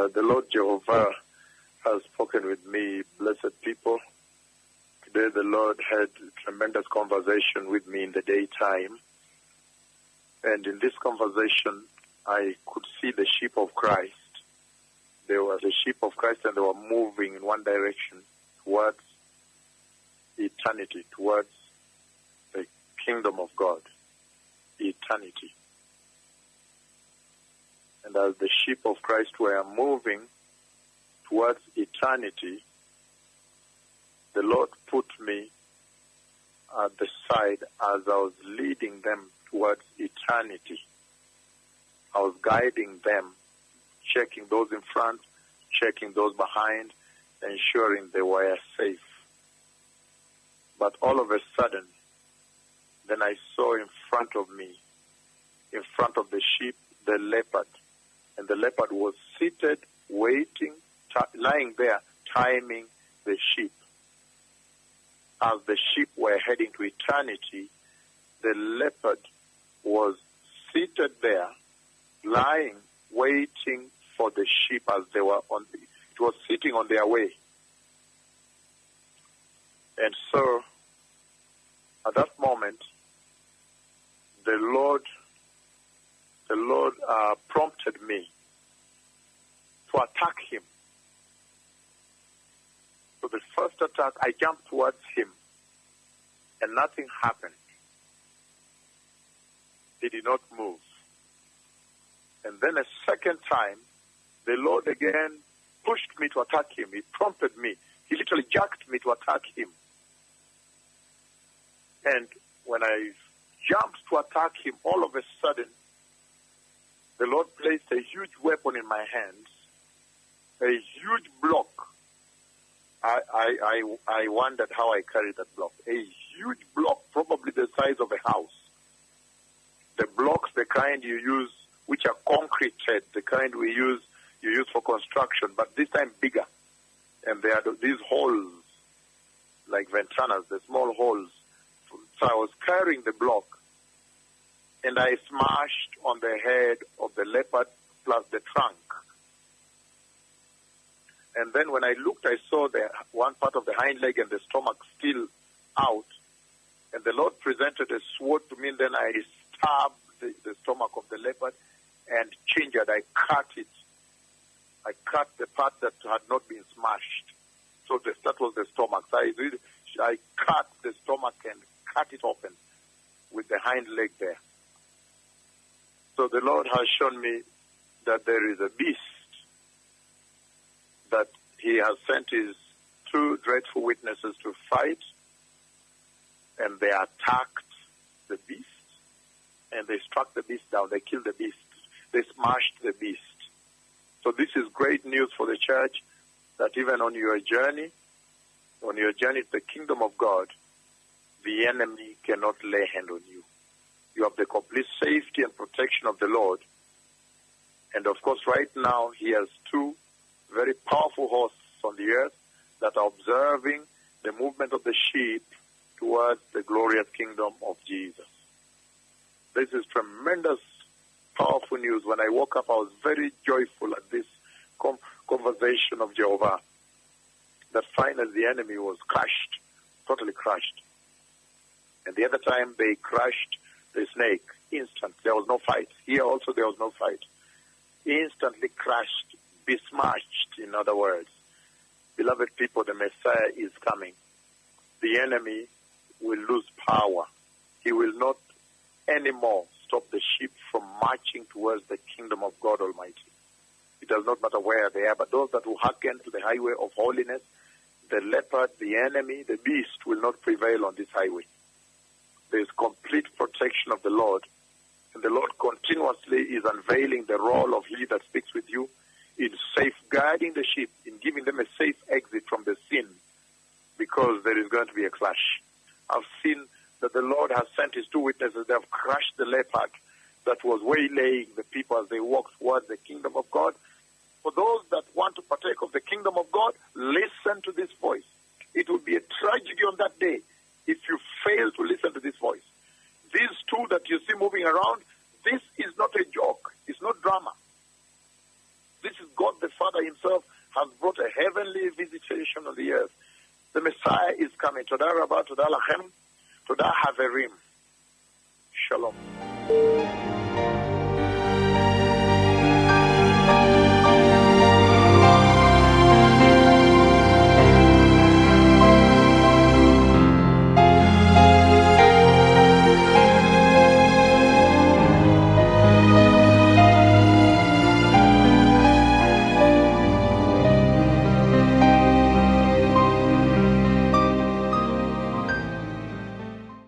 The Lord Jehovah has spoken with me, blessed people. Today the Lord had a tremendous conversation with me in the daytime. And in this conversation, I could see the sheep of Christ. There was a sheep of Christ and they were moving in one direction towards eternity, towards the kingdom of God, eternity. And as the sheep of Christ were moving towards eternity, the Lord put me at the side as I was leading them towards eternity. I was guiding them, checking those in front, checking those behind, ensuring they were safe. But all of a sudden, then I saw in front of me, in front of the sheep, the leopard. And the leopard was seated, waiting, lying there, timing the sheep. As the sheep were heading to eternity, the leopard was seated there, lying, waiting for the sheep as they were it was sitting on their way. And so, at that moment, the Lord prompted me to attack him. So the first attack, I jumped towards him, and nothing happened. He did not move. And then a second time, the Lord again pushed me to attack him. He prompted me. He literally jacked me to attack him. And when I jumped to attack him, all of a sudden, the Lord placed a huge weapon in my hands, a huge block. I wondered how I carried that block. A huge block, probably the size of a house. The blocks, the kind you use, which are concreted, the kind you use for construction, but this time bigger. And there are these holes, like ventanas, the small holes. So I was carrying the block, and I smashed on the head of the leopard plus the trunk. And then when I looked, I saw the one part of the hind leg and the stomach still out. And the Lord presented a sword to me, and then I stabbed the stomach of the leopard and changed it. I cut it. I cut the part that had not been smashed. So that was the stomach. So I cut the stomach and cut it open with the hind leg there. So the Lord has shown me that there is a beast, that he has sent his two dreadful witnesses to fight, and they attacked the beast, and they struck the beast down. They killed the beast. They smashed the beast. So this is great news for the church, that even on your journey to the kingdom of God, the enemy cannot lay hand on you. You have the complete safety and protection of the Lord. And of course, right now, he has two very powerful hosts on the earth that are observing the movement of the sheep towards the glorious kingdom of Jesus. This is tremendous, powerful news. When I woke up, I was very joyful at this conversation of Jehovah, that finally the enemy was crushed, totally crushed. And the other time they crushed the snake, instant. There was no fight. Here also there was no fight. Instantly crushed, besmashed, in other words. Beloved people, the Messiah is coming. The enemy will lose power. He will not anymore stop the sheep from marching towards the kingdom of God Almighty. It does not matter where they are, but those that will hearken to the highway of holiness, the leopard, the enemy, the beast will not prevail on this highway. There is complete protection of the Lord, and the Lord continuously is unveiling the role of he that speaks with you in safeguarding the sheep, in giving them a safe exit from the sin, because there is going to be a clash. I've seen that the Lord has sent his two witnesses. They have crushed the leopard that was waylaying the people as they walk towards the kingdom of God. For those that want to partake of the kingdom of God, listen to this voice. It will be a tragedy on that day if you fail to listen to this voice. These two that you see moving around, this is not a joke. It's not drama. This is God the Father himself has brought a heavenly visitation on the earth. The Messiah is coming. Toda Rabbah, Toda Lachem, Toda Haverim. Shalom.